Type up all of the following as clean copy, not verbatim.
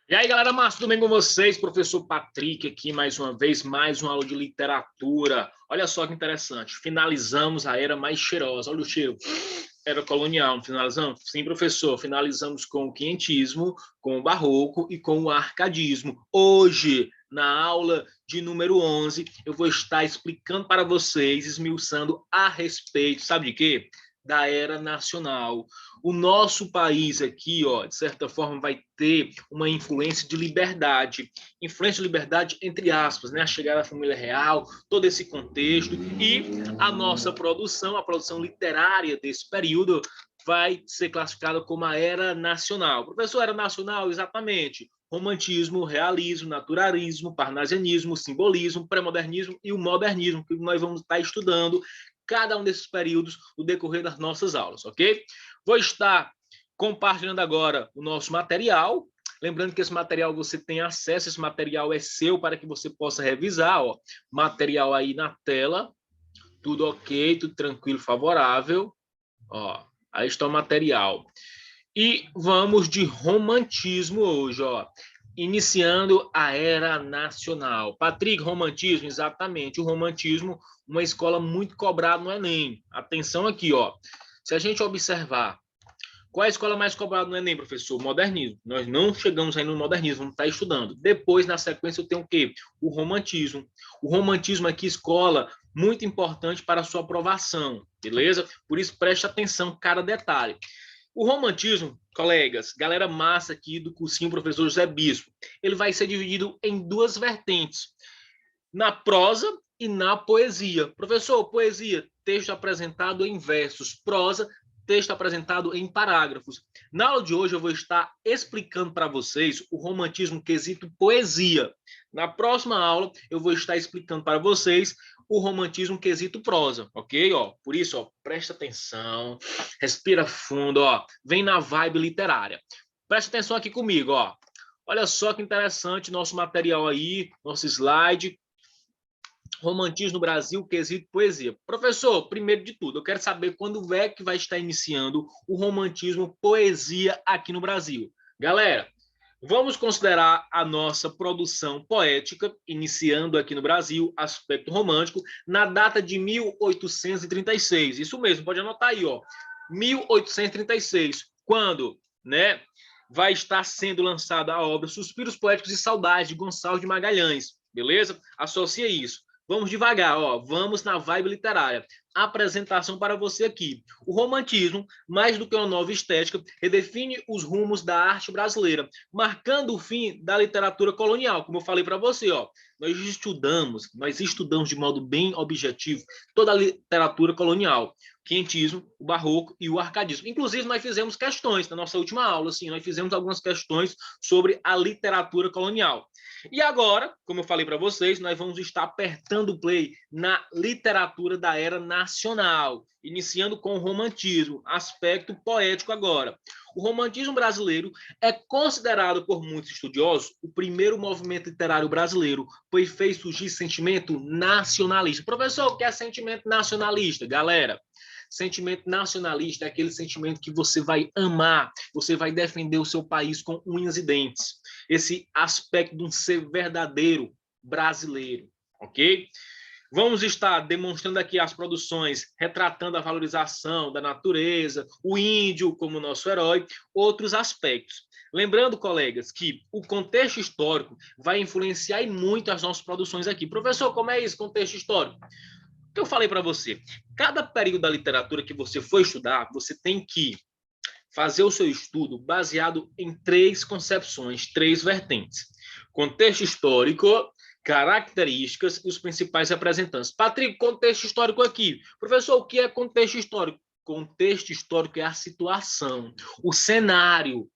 E aí, galera massa, tudo bem com vocês? Professor Patrick aqui mais uma vez, mais uma aula de literatura. Olha só que interessante, finalizamos a era mais cheirosa, olha o cheiro, era colonial, finalizamos? Sim, professor, finalizamos com o quinhentismo, com o barroco e com o arcadismo. Hoje, na aula de número 11, eu vou estar explicando para vocês, esmiuçando a respeito, sabe de quê? Da era nacional. O nosso país aqui, ó, de certa forma, vai ter uma influência de liberdade entre aspas, né? A chegada da família real, todo esse contexto e a nossa produção, a produção literária desse período vai ser classificada como a era nacional. Professor, era nacional? Exatamente. Romantismo, realismo, naturalismo, parnasianismo, simbolismo, pré-modernismo e o modernismo, que nós vamos estar estudando cada um desses períodos no decorrer das nossas aulas, ok? Vou estar compartilhando agora o nosso material. Lembrando que esse material você tem acesso, esse material é seu para que você possa revisar, ó. Material aí na tela, tudo ok, tudo tranquilo, favorável. Ó, aí está o material. E vamos de romantismo hoje, ó. Iniciando a era nacional. Patrick, romantismo, exatamente. O romantismo, uma escola muito cobrada no Enem. Atenção aqui, ó. Se a gente observar, qual é a escola mais cobrada no Enem, professor? Modernismo. Nós não chegamos ainda no modernismo, vamos estar estudando. Depois, na sequência, eu tenho o quê? O romantismo. O romantismo aqui, escola muito importante para a sua aprovação, beleza? Por isso, preste atenção, cada detalhe. O romantismo, colegas, galera massa aqui do cursinho professor José Bispo, ele vai ser dividido em duas vertentes, na prosa e na poesia. Professor, poesia, texto apresentado em versos, prosa, texto apresentado em parágrafos. Na aula de hoje eu vou estar explicando para vocês o romantismo quesito poesia. Na próxima aula eu vou estar explicando para vocês o romantismo quesito prosa, ok? Ó, por isso, ó, presta atenção, respira fundo, ó, vem na vibe literária. Presta atenção aqui comigo, ó. Olha só que interessante nosso material aí, nosso slide. Romantismo no Brasil, quesito poesia. Professor, primeiro de tudo, eu quero saber quando é que vai estar iniciando o romantismo poesia aqui no Brasil. Galera, vamos considerar a nossa produção poética, iniciando aqui no Brasil, aspecto romântico, na data de 1836. Isso mesmo, pode anotar aí, ó. 1836, quando, né, vai estar sendo lançada a obra Suspiros Poéticos e Saudades, de Gonçalves de Magalhães, beleza? Associa isso. Vamos devagar, ó, vamos na vibe literária. Apresentação para você aqui. O romantismo, mais do que uma nova estética, redefine os rumos da arte brasileira, marcando o fim da literatura colonial, como eu falei para você, ó. Nós estudamos de modo bem objetivo toda a literatura colonial, o quinhentismo, o barroco e o arcadismo. Inclusive, nós fizemos questões na nossa última aula, assim, nós fizemos algumas questões sobre a literatura colonial. E agora, como eu falei para vocês, nós vamos estar apertando o play na literatura da era nacional, iniciando com o romantismo, aspecto poético agora. O romantismo brasileiro é considerado por muitos estudiosos o primeiro movimento literário brasileiro, pois fez surgir sentimento nacionalista. Professor, o que é sentimento nacionalista? Galera, sentimento nacionalista é aquele sentimento que você vai amar, você vai defender o seu país com unhas e dentes. Esse aspecto de um ser verdadeiro brasileiro, ok? Vamos estar demonstrando aqui as produções, retratando a valorização da natureza, o índio como nosso herói, outros aspectos. Lembrando, colegas, que o contexto histórico vai influenciar muito as nossas produções aqui. Professor, como é isso, contexto histórico? O que eu falei para você? Cada período da literatura que você for estudar, você tem que fazer o seu estudo baseado em três concepções, três vertentes. Contexto histórico, características e os principais representantes. Patrick, contexto histórico aqui. Professor, o que é contexto histórico? Contexto histórico é a situação, o cenário,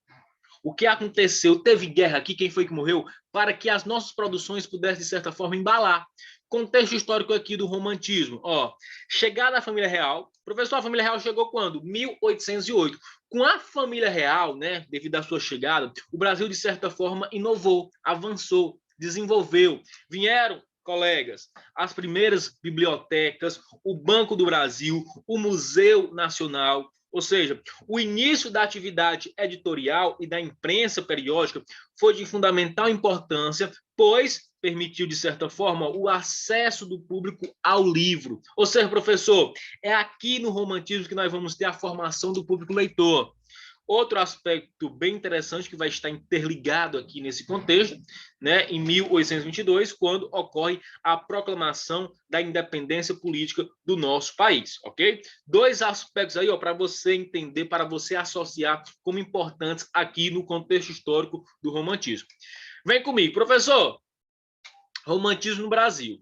o que aconteceu, teve guerra aqui, quem foi que morreu, para que as nossas produções pudessem, de certa forma, embalar. Contexto histórico aqui do romantismo, ó, chegada da família real. Professor, a família real chegou quando? 1808. Com a família real, né, devido à sua chegada, o Brasil, de certa forma, inovou, avançou, desenvolveu. Vieram, colegas, as primeiras bibliotecas, o Banco do Brasil, o Museu Nacional, Ou seja, o início da atividade editorial e da imprensa periódica foi de fundamental importância, pois permitiu, de certa forma, o acesso do público ao livro. Ou seja, professor, é aqui no romantismo que nós vamos ter a formação do público leitor. Outro aspecto bem interessante que vai estar interligado aqui nesse contexto, né, em 1822, quando ocorre a proclamação da independência política do nosso país, ok? Dois aspectos aí, ó, para você entender, para você associar como importantes aqui no contexto histórico do romantismo. Vem comigo, professor. Romantismo no Brasil.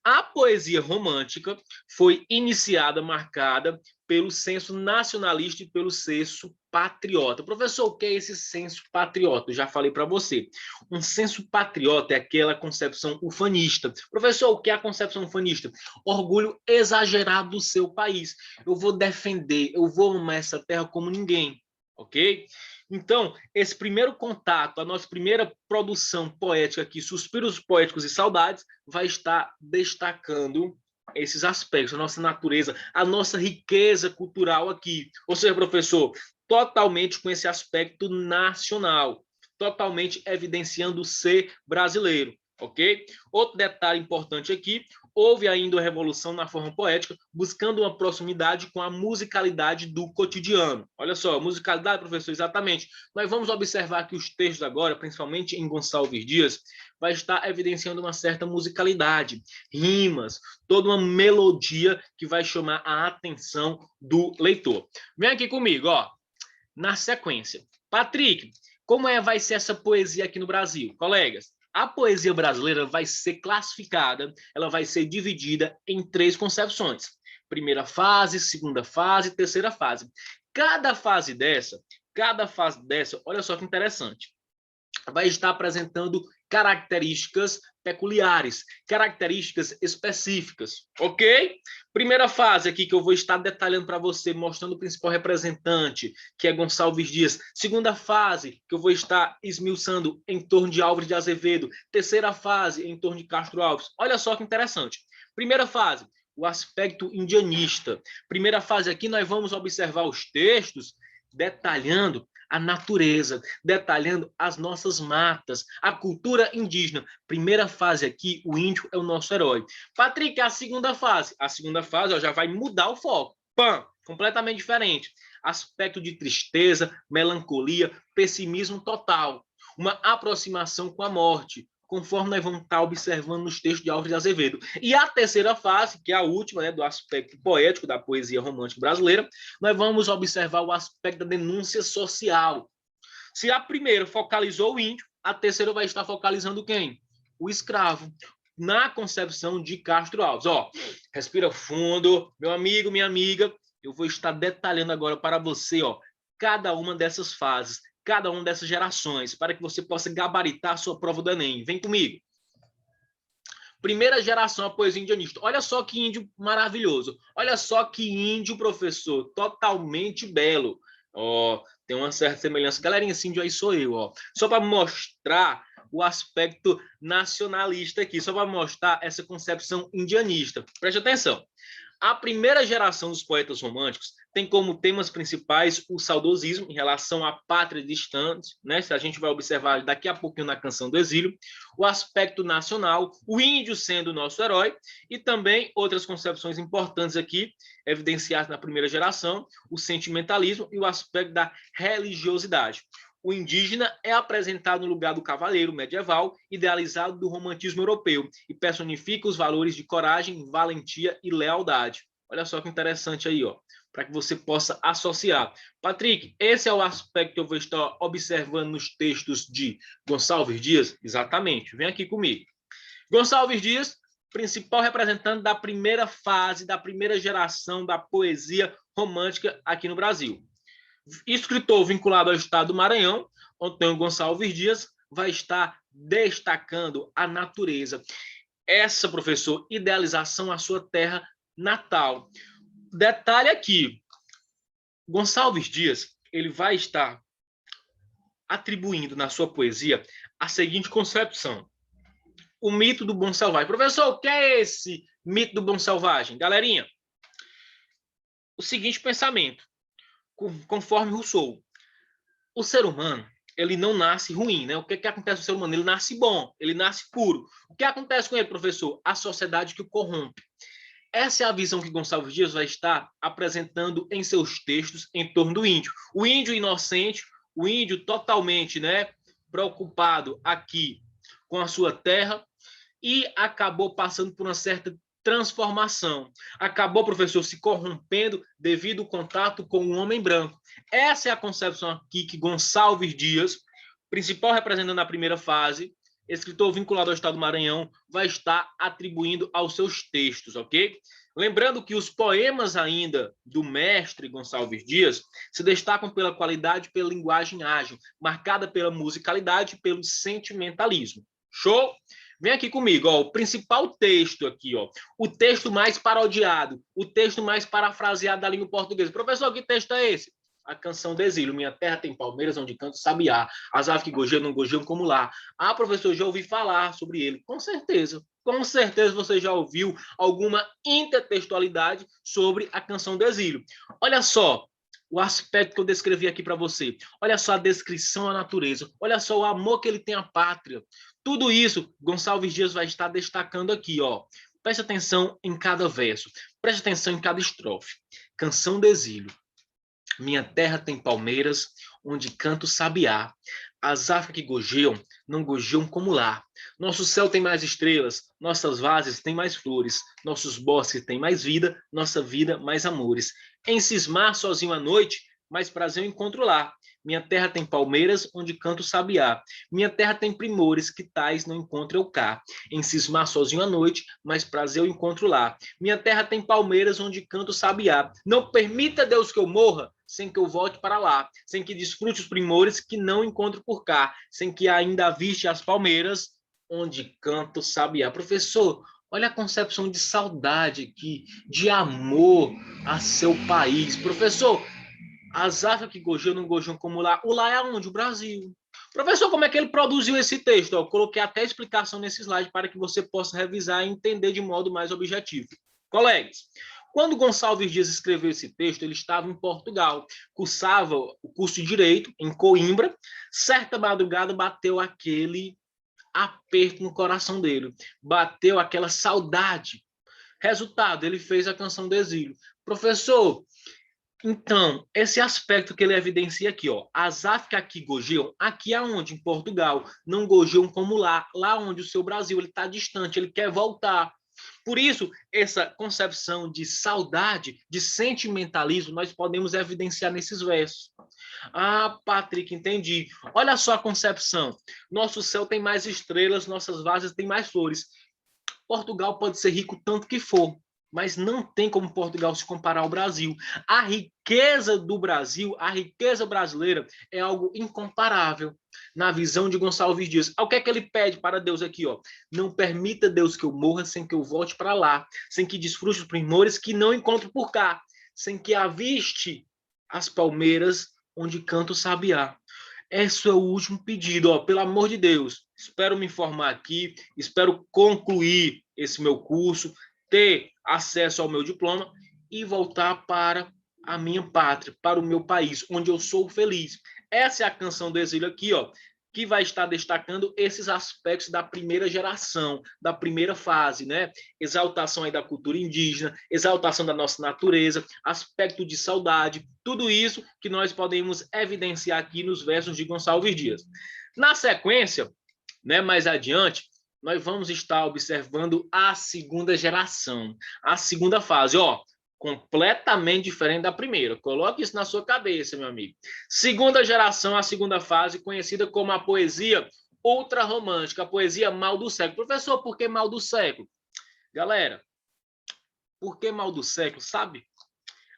A poesia romântica foi iniciada, marcada pelo senso nacionalista e pelo senso patriota. Professor, o que é esse senso patriota? Eu já falei para você. Um senso patriota é aquela concepção ufanista. Professor, o que é a concepção ufanista? Orgulho exagerado do seu país. Eu vou defender, eu vou amar essa terra como ninguém, ok? Então, esse primeiro contato, a nossa primeira produção poética aqui, Suspiros Poéticos e Saudades, vai estar destacando esses aspectos, a nossa natureza, a nossa riqueza cultural aqui. Ou seja, professor, totalmente com esse aspecto nacional, totalmente evidenciando o ser brasileiro, ok? Outro detalhe importante aqui, houve ainda a revolução na forma poética, buscando uma proximidade com a musicalidade do cotidiano. Olha só, musicalidade, professor, exatamente. Nós vamos observar que os textos agora, principalmente em Gonçalves Dias, vai estar evidenciando uma certa musicalidade, rimas, toda uma melodia que vai chamar a atenção do leitor. Vem aqui comigo, ó, na sequência. Patrick, como vai ser essa poesia aqui no Brasil? Colegas, a poesia brasileira vai ser classificada, ela vai ser dividida em 3 concepções. Primeira fase, segunda fase, terceira fase. Cada fase dessa, olha só que interessante, vai estar apresentando características peculiares, características específicas, ok? Primeira fase aqui que eu vou estar detalhando para você, mostrando o principal representante, que é Gonçalves Dias. Segunda fase, que eu vou estar esmiuçando em torno de Álvares de Azevedo. Terceira fase, em torno de Castro Alves. Olha só que interessante. Primeira fase, o aspecto indianista. Primeira fase aqui, nós vamos observar os textos detalhando a natureza, detalhando as nossas matas, a cultura indígena. Primeira fase aqui, o índio é o nosso herói. Patrick, a segunda fase. A segunda fase ó, já vai mudar o foco. Pam! Completamente diferente. Aspecto de tristeza, melancolia, pessimismo total. Uma aproximação com a morte, conforme nós vamos estar observando nos textos de Álvares de Azevedo. E a terceira fase, que é a última, né, do aspecto poético da poesia romântica brasileira, nós vamos observar o aspecto da denúncia social. Se a primeira focalizou o índio, a terceira vai estar focalizando quem? O escravo, na concepção de Castro Alves. Ó, respira fundo, meu amigo, minha amiga, eu vou estar detalhando agora para você, ó, cada uma dessas fases, cada uma dessas gerações, para que você possa gabaritar a sua prova do Enem. Vem comigo. Primeira geração, a poesia indianista. Olha só que índio maravilhoso. Olha só que índio, professor, totalmente belo. Ó, tem uma certa semelhança. Galerinha, esse índio aí sou eu, ó. Só para mostrar o aspecto nacionalista aqui, só para mostrar essa concepção indianista. Preste atenção. A primeira geração dos poetas românticos tem como temas principais o saudosismo em relação à pátria distante, né? Se a gente vai observar daqui a pouquinho na Canção do Exílio, o aspecto nacional, o índio sendo o nosso herói, e também outras concepções importantes aqui, evidenciadas na primeira geração, o sentimentalismo e o aspecto da religiosidade. O indígena é apresentado no lugar do cavaleiro medieval, idealizado do romantismo europeu, e personifica os valores de coragem, valentia e lealdade. Olha só que interessante aí, ó, para que você possa associar. Patrick, esse é o aspecto que eu vou estar observando nos textos de Gonçalves Dias? Exatamente, vem aqui comigo. Gonçalves Dias, principal representante da primeira fase, da primeira geração da poesia romântica aqui no Brasil. Escritor vinculado ao estado do Maranhão, Antônio Gonçalves Dias, vai estar destacando a natureza. Essa, professor, idealização à sua terra natal. Detalhe aqui, Gonçalves Dias, ele vai estar atribuindo na sua poesia a seguinte concepção: o mito do bom selvagem. Professor, o que é esse mito do bom selvagem? Galerinha, o seguinte pensamento: conforme Rousseau, o ser humano, ele não nasce ruim, né? O que acontece com o ser humano? Ele nasce bom, ele nasce puro. O que acontece com ele, professor? A sociedade que o corrompe. Essa é a visão que Gonçalves Dias vai estar apresentando em seus textos em torno do índio. O índio inocente, o índio totalmente, né, preocupado aqui com a sua terra e acabou passando por uma certa transformação. Acabou, professor, se corrompendo devido ao contato com o homem branco. Essa é a concepção aqui que Gonçalves Dias, principal representante da primeira fase, escritor vinculado ao Estado do Maranhão, vai estar atribuindo aos seus textos, ok? Lembrando que os poemas ainda do mestre Gonçalves Dias se destacam pela qualidade e pela linguagem ágil, marcada pela musicalidade e pelo sentimentalismo. Show? Vem aqui comigo, ó, o principal texto aqui, ó, o texto mais parodiado, o texto mais parafraseado da língua portuguesa. Professor, que texto é esse? A canção do exílio. Minha terra tem palmeiras onde canto sabiá. As aves que gojeiam não gojeiam como lá. Ah, professor, já ouvi falar sobre ele. Com certeza. Com certeza você já ouviu alguma intertextualidade sobre a canção do exílio. Olha só o aspecto que eu descrevi aqui para você. Olha só a descrição da natureza. Olha só o amor que ele tem à pátria. Tudo isso, Gonçalves Dias vai estar destacando aqui, ó. Preste atenção em cada verso. Preste atenção em cada estrofe. Canção do exílio. Minha terra tem palmeiras, onde canto sabiá. As aves que gojeiam, não gojeiam como lá. Nosso céu tem mais estrelas, nossas vases têm mais flores, nossos bosques têm mais vida, nossa vida mais amores. Em cismar sozinho à noite, mais prazer eu encontro lá. Minha terra tem palmeiras, onde canto sabiá. Minha terra tem primores, que tais não encontro eu cá. Em cismar sozinho à noite, mais prazer eu encontro lá. Minha terra tem palmeiras, onde canto sabiá. Não permita, Deus, que eu morra, sem que eu volte para lá, sem que desfrute os primores que não encontro por cá, sem que ainda aviste as palmeiras, onde canto sabiá. Professor, olha a concepção de saudade aqui, de amor a seu país. Professor, as aves que gojeiam não gojeiam como lá. O lá é onde? O Brasil. Professor, como é que ele produziu esse texto? Eu coloquei até a explicação nesse slide para que você possa revisar e entender de modo mais objetivo. Colegas, quando Gonçalves Dias escreveu esse texto, ele estava em Portugal, cursava o curso de Direito em Coimbra. Certa madrugada bateu aquele aperto no coração dele, bateu aquela saudade. Resultado, ele fez a canção do exílio. Professor, então, esse aspecto que ele evidencia aqui, ó, as aves que aqui gojeiam, aqui aonde? Em Portugal, não gojeiam como lá, lá onde o seu Brasil, ele está distante, ele quer voltar. Por isso, essa concepção de saudade, de sentimentalismo, nós podemos evidenciar nesses versos. Ah, Patrick, entendi. Olha só a concepção. Nosso céu tem mais estrelas, nossas vases têm mais flores. Portugal pode ser rico tanto que for, mas não tem como Portugal se comparar ao Brasil. A riqueza do Brasil, a riqueza brasileira é algo incomparável na visão de Gonçalves Dias. O que é que ele pede para Deus aqui? Ó? Não permita, Deus, que eu morra sem que eu volte para lá, sem que desfrute os primores que não encontro por cá, sem que aviste as palmeiras onde canto o sabiá. Esse é o último pedido, ó, pelo amor de Deus. Espero me formar aqui, espero concluir esse meu curso, ter acesso ao meu diploma e voltar para a minha pátria, para o meu país, onde eu sou feliz. Essa é a canção do exílio aqui, ó, que vai estar destacando esses aspectos da primeira geração, da primeira fase, né? Exaltação aí da cultura indígena, exaltação da nossa natureza, aspecto de saudade, tudo isso que nós podemos evidenciar aqui nos versos de Gonçalves Dias. Na sequência, né, mais adiante, nós vamos estar observando a segunda geração, a segunda fase, ó, completamente diferente da primeira. Coloque isso na sua cabeça, meu amigo. Segunda geração, a segunda fase, conhecida como a poesia ultrarromântica, a poesia mal do século. Professor, por que mal do século? Galera, por que mal do século? Sabe?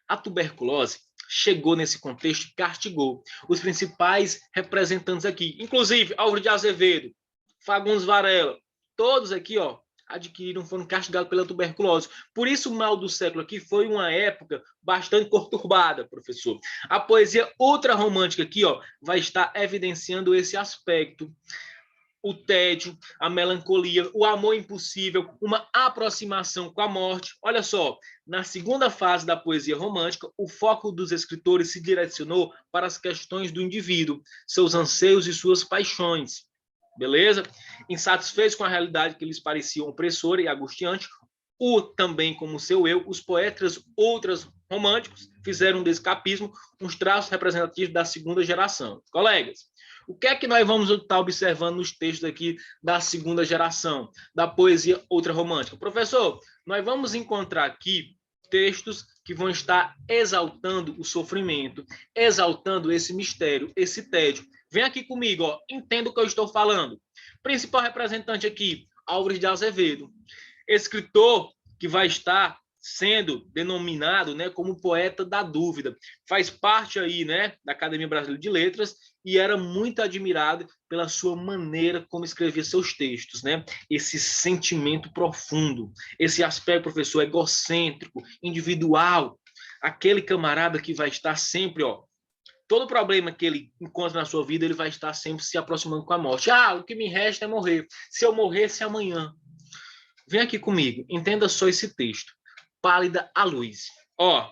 A tuberculose chegou nesse contexto e castigou os principais representantes aqui, inclusive Álvaro de Azevedo, Fagundes Varela, todos aqui, ó, adquiriram, foram castigados pela tuberculose. Por isso, o mal do século aqui foi uma época bastante conturbada, professor. A poesia ultrarromântica aqui, ó, vai estar evidenciando esse aspecto. o tédio, a melancolia, o amor impossível, uma aproximação com a morte. Olha só, na segunda fase da poesia romântica, o foco dos escritores se direcionou para as questões do indivíduo, seus anseios e suas paixões. Beleza? Insatisfeitos com a realidade que lhes parecia opressora e angustiante, também como seu eu, os poetas outras românticos fizeram do escapismo uns traços representativos da segunda geração. Colegas, o que é que nós vamos estar observando nos textos aqui da segunda geração, da poesia outra romântica? Professor, nós vamos encontrar aqui textos que vão estar exaltando o sofrimento, exaltando esse mistério, esse tédio. Vem aqui comigo, ó, entenda o que eu estou falando. Principal representante aqui, Álvares de Azevedo. Escritor que vai estar sendo denominado, né, como poeta da dúvida. Faz parte aí, né, da Academia Brasileira de Letras e era muito admirado pela sua maneira como escrevia seus textos, né? Esse sentimento profundo, esse aspecto, professor, egocêntrico, individual, aquele camarada que vai estar sempre, ó, todo problema que ele encontra na sua vida, ele vai estar sempre se aproximando com a morte. Ah, o que me resta é morrer. Se eu morresse amanhã. Vem aqui comigo, entenda só esse texto. Pálida a luz. Ó,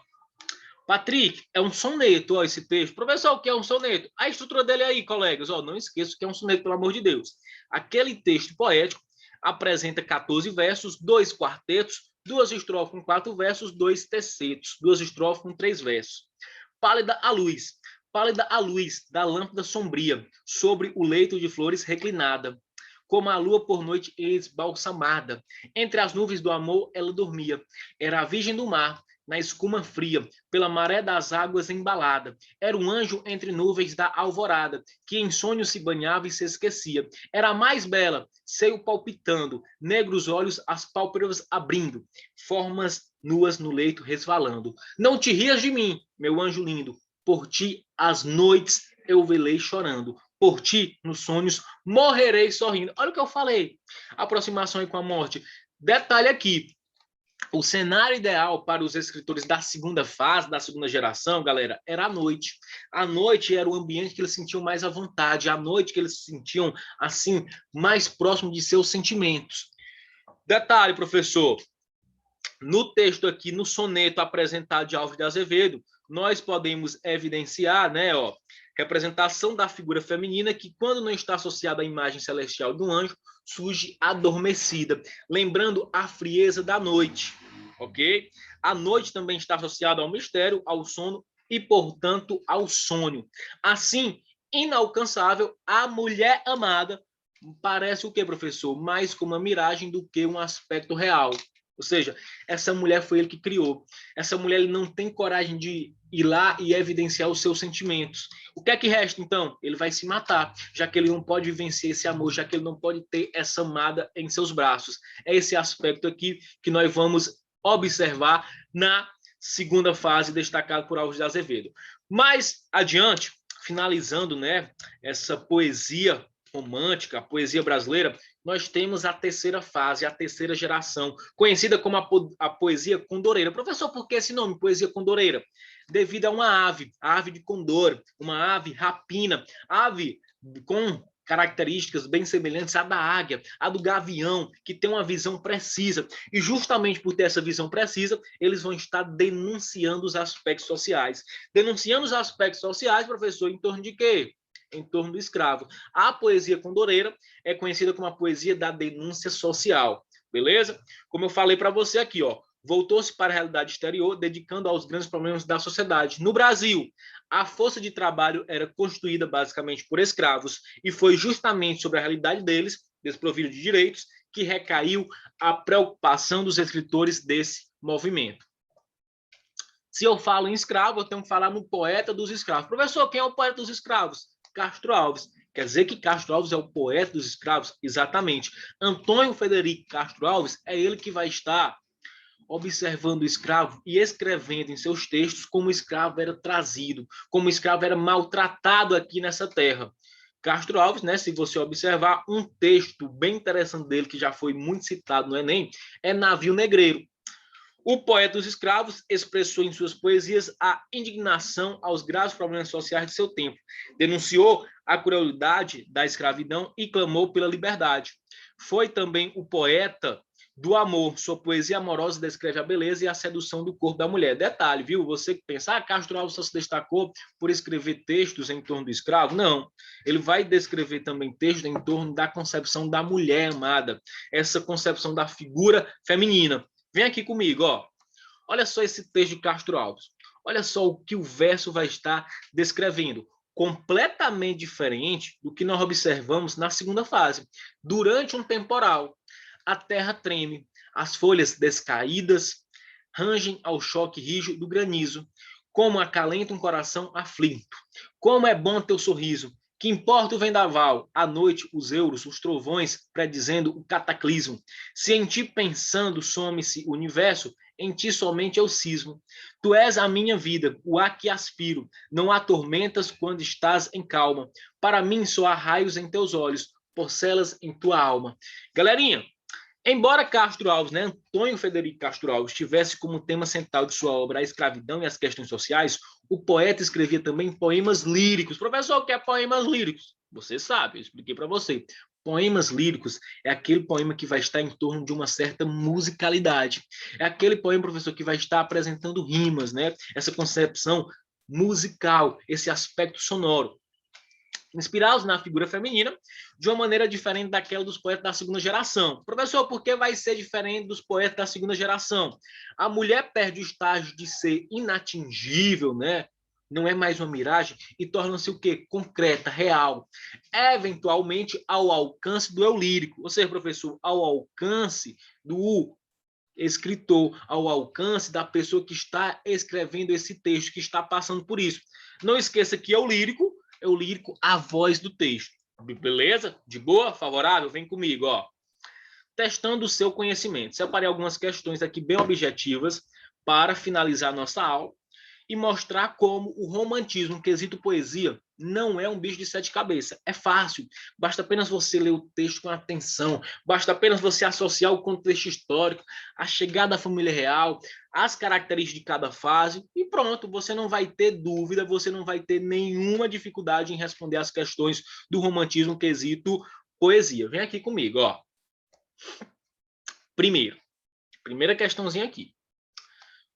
Patrick, é um soneto, ó, esse texto. Professor, o que é um soneto? A estrutura dele aí, colegas, ó, não esqueça que é um soneto, pelo amor de Deus. Aquele texto poético apresenta 14 versos, 2 quartetos, 2 estrofes com 4 versos, 2 tercetos, 2 estrofes com 3 versos. Pálida a luz. Pálida a luz da lâmpada sombria, sobre o leito de flores reclinada. Como a lua por noite esbalsamada. Entre as nuvens do amor ela dormia. Era a virgem do mar, na escuma fria, pela maré das águas embalada. Era um anjo entre nuvens da alvorada, que em sonhos se banhava e se esquecia. Era a mais bela, seio palpitando, negros olhos as pálpebras abrindo, formas nuas no leito resvalando. Não te rias de mim, meu anjo lindo, por ti as noites eu velei chorando. Por ti, nos sonhos, morrerei sorrindo. Olha o que eu falei. Aproximação aí com a morte. Detalhe aqui. O cenário ideal para os escritores da segunda fase, da segunda geração, galera, era a noite. A noite era o ambiente que eles sentiam mais à vontade. A noite que eles se sentiam, assim, mais próximo de seus sentimentos. Detalhe, professor. No texto aqui, no soneto apresentado de Álvares de Azevedo, nós podemos evidenciar, né, ó, representação da figura feminina que, quando não está associada à imagem celestial de um anjo, surge adormecida, lembrando a frieza da noite, ok? A noite também está associada ao mistério, ao sono e, portanto, ao sonho. Assim, inalcançável, a mulher amada parece o quê, professor? Mais como uma miragem do que um aspecto real. Ou seja, essa mulher foi ele que criou. Essa mulher ele não tem coragem de ir lá e evidenciar os seus sentimentos. O que é que resta, então? Ele vai se matar, já que ele não pode vencer esse amor, já que ele não pode ter essa amada em seus braços. É esse aspecto aqui que nós vamos observar na segunda fase, destacado por Álvares de Azevedo. Mais adiante, finalizando, né, essa poesia romântica, a poesia brasileira, nós temos a terceira fase, a terceira geração, conhecida como a poesia condoreira. Professor, por que esse nome, poesia condoreira? Devido a uma ave, a ave de condor, uma ave rapina, ave com características bem semelhantes à da águia, à do gavião, que tem uma visão precisa. E justamente por ter essa visão precisa, eles vão estar denunciando os aspectos sociais. Denunciando os aspectos sociais, professor, em torno de quê? Em torno do escravo. A poesia condoreira é conhecida como a poesia da denúncia social, beleza? Como eu falei para você aqui, ó, voltou-se para a realidade exterior, dedicando aos grandes problemas da sociedade. No Brasil, a força de trabalho era constituída basicamente por escravos e foi justamente sobre a realidade deles, desprovidos de direitos, que recaiu a preocupação dos escritores desse movimento. Se eu falo em escravo, eu tenho que falar no poeta dos escravos. Professor, quem é o poeta dos escravos? Castro Alves. Quer dizer que Castro Alves é o poeta dos escravos? Exatamente. Antônio Frederico Castro Alves é ele que vai estar observando o escravo e escrevendo em seus textos como o escravo era trazido, como o escravo era maltratado aqui nessa terra. Castro Alves, né, se você observar, um texto bem interessante dele, que já foi muito citado no Enem, é Navio Negreiro. O poeta dos escravos expressou em suas poesias a indignação aos graves problemas sociais de seu tempo, denunciou a crueldade da escravidão e clamou pela liberdade. Foi também o poeta do amor. Sua poesia amorosa descreve a beleza e a sedução do corpo da mulher. Detalhe, viu? Você que pensa, Castro Alves só se destacou por escrever textos em torno do escravo? Não. Ele vai descrever também textos em torno da concepção da mulher amada, essa concepção da figura feminina. Vem aqui comigo, ó. Olha só esse texto de Castro Alves. Olha só o que o verso vai estar descrevendo. Completamente diferente do que nós observamos na segunda fase. Durante um temporal, a terra treme, as folhas descaídas rangem ao choque rijo do granizo, como acalenta um coração aflito. Como é bom teu sorriso, que importa o vendaval, à noite os euros, os trovões, predizendo o cataclismo. Se em ti pensando some-se o universo, em ti somente eu cismo. Tu és a minha vida, o ar que aspiro. Não há tormentas quando estás em calma. Para mim só há raios em teus olhos, porcelas em tua alma. Galerinha, embora Castro Alves, né, Antônio Frederico Castro Alves, tivesse como tema central de sua obra a escravidão e as questões sociais, o poeta escrevia também poemas líricos. Professor, o que é poemas líricos? Você sabe, eu expliquei para você. Poemas líricos é aquele poema que vai estar em torno de uma certa musicalidade. É aquele poema, professor, que vai estar apresentando rimas, né? Essa concepção musical, esse aspecto sonoro, inspirados na figura feminina, de uma maneira diferente daquela dos poetas da segunda geração. Professor, por que vai ser diferente dos poetas da segunda geração? A mulher perde o estágio de ser inatingível, né? Não é mais uma miragem, e torna-se o quê? Concreta, real. Eventualmente, ao alcance do eu lírico. Ou seja, professor, ao alcance do escritor, ao alcance da pessoa que está escrevendo esse texto, que está passando por isso. Não esqueça que eu lírico, a voz do texto. Beleza? De boa? Favorável? Vem comigo, ó. Testando o seu conhecimento. Separei algumas questões aqui bem objetivas para finalizar nossa aula e mostrar como o romantismo, quesito poesia, não é um bicho de sete cabeças. É fácil. Basta apenas você ler o texto com atenção. Basta apenas você associar o contexto histórico, a chegada da família real, as características de cada fase e pronto. Você não vai ter dúvida, você não vai ter nenhuma dificuldade em responder as questões do romantismo, quesito poesia. Vem aqui comigo, ó. Primeira questãozinha aqui.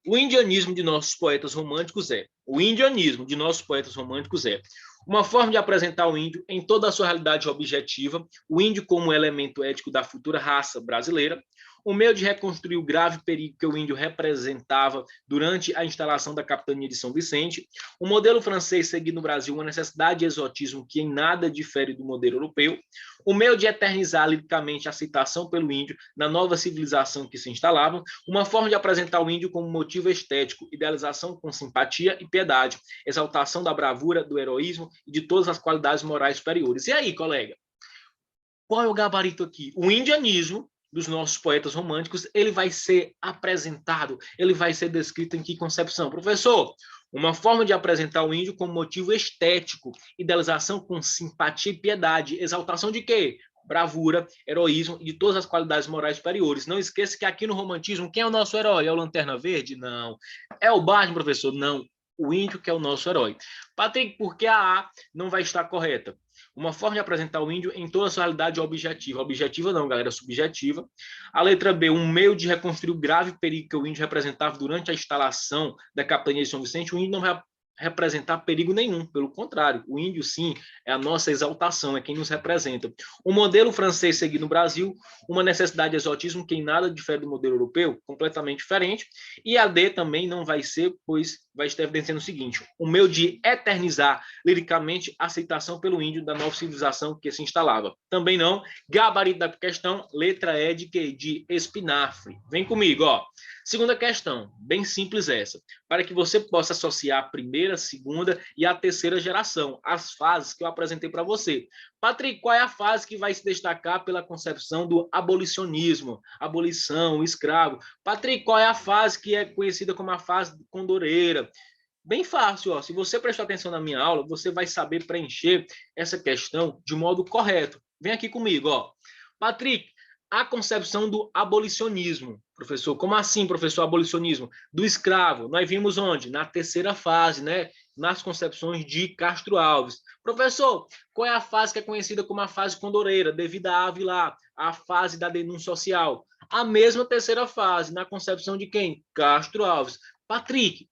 O indianismo de nossos poetas românticos é uma forma de apresentar o índio em toda a sua realidade objetiva, o índio como elemento ético da futura raça brasileira, o meio de reconstruir o grave perigo que o índio representava durante a instalação da capitania de São Vicente, o modelo francês seguido no Brasil, uma necessidade de exotismo que em nada difere do modelo europeu, o meio de eternizar liricamente a aceitação pelo índio na nova civilização que se instalava, uma forma de apresentar o índio como motivo estético, idealização com simpatia e piedade, exaltação da bravura, do heroísmo e de todas as qualidades morais superiores. E aí, colega? Qual é o gabarito aqui? O indianismo dos nossos poetas românticos, ele vai ser apresentado, ele vai ser descrito em que concepção? Professor, uma forma de apresentar o índio como motivo estético, idealização com simpatia e piedade, exaltação de quê? Bravura, heroísmo e de todas as qualidades morais superiores. Não esqueça que aqui no romantismo, quem é o nosso herói? É o Lanterna Verde? Não. É o Batman, professor? Não. O índio que é o nosso herói. Patrick, por que a A não vai estar correta? Uma forma de apresentar o índio em toda a sua realidade objetiva. Objetiva não, galera, subjetiva. A letra B, um meio de reconstruir o grave perigo que o índio representava durante a instalação da capitania de São Vicente. O índio não vai representar perigo nenhum, pelo contrário, o índio sim é a nossa exaltação, é quem nos representa. O modelo francês seguido no Brasil, uma necessidade de exotismo que em nada difere do modelo europeu, completamente diferente, e a D também não vai ser, pois vai estar evidenciando o seguinte, o meio de eternizar liricamente a aceitação pelo índio da nova civilização que se instalava. Também não, gabarito da questão, letra E de quê? De espinafre. Vem comigo, ó. Segunda questão, bem simples essa, para que você possa associar a primeira, segunda e a terceira geração, as fases que eu apresentei para você. Patrick, qual é a fase que vai se destacar pela concepção do abolicionismo, abolição, escravo? Patrick, qual é a fase que é conhecida como a fase condoreira? Bem fácil, ó. Se você prestar atenção na minha aula, você vai saber preencher essa questão de modo correto. Vem aqui comigo, ó. Patrick, A concepção do abolicionismo. Professor, como assim, professor, abolicionismo? Do escravo. Nós vimos onde? Na terceira fase, né? Nas concepções de Castro Alves. Professor, qual é a fase que é conhecida como a fase condoreira, devido a Ávila, a fase da denúncia social? A mesma terceira fase, na concepção de quem? Castro Alves. Patrick,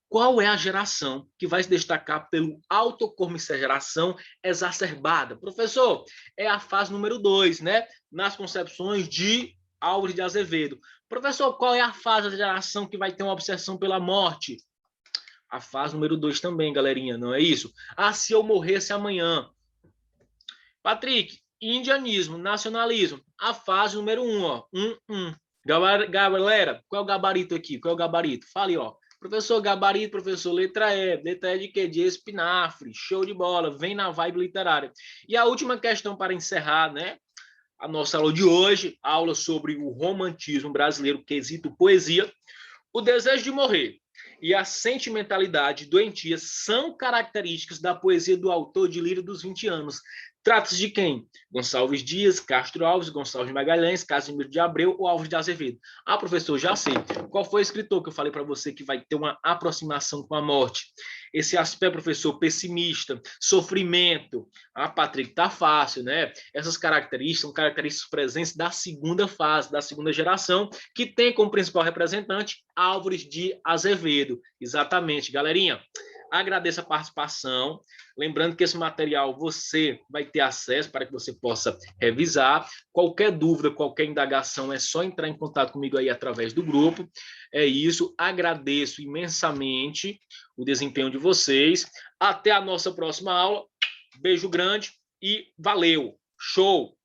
qual é a geração que vai se destacar pelo autocomiseração exacerbada? Professor, é a fase número 2, né? Nas concepções de Álvares de Azevedo. Professor, qual é a fase da geração que vai ter uma obsessão pela morte? A fase número 2 também, galerinha, não é isso? Ah, se eu morresse amanhã. Patrick, indianismo, nacionalismo, a fase número 1, ó. Galera, qual é o gabarito aqui? Qual é o gabarito? Fale, ó. Professor, gabarito, professor, letra E. Letra E de quê? De espinafre. Show de bola. Vem na vibe literária. E a última questão para encerrar, né? A nossa aula de hoje, aula sobre o romantismo brasileiro, quesito poesia. O desejo de morrer e a sentimentalidade doentia são características da poesia do autor de Lírio dos 20 anos. Trata-se de quem? Gonçalves Dias, Castro Alves, Gonçalves de Magalhães, Casimiro de Abreu ou Alves de Azevedo? Ah, professor, já sei. Qual foi o escritor que eu falei para você que vai ter uma aproximação com a morte? Esse aspecto, professor, pessimista, sofrimento. Ah, Patrick, tá fácil, né? Essas características são características presentes da segunda fase, da segunda geração, que tem como principal representante Álvares de Azevedo. Exatamente, galerinha. Agradeço a participação. Lembrando que esse material você vai ter acesso para que você possa revisar. Qualquer dúvida, qualquer indagação, é só entrar em contato comigo aí através do grupo. É isso. Agradeço imensamente o desempenho de vocês. Até a nossa próxima aula. Beijo grande e valeu. Show!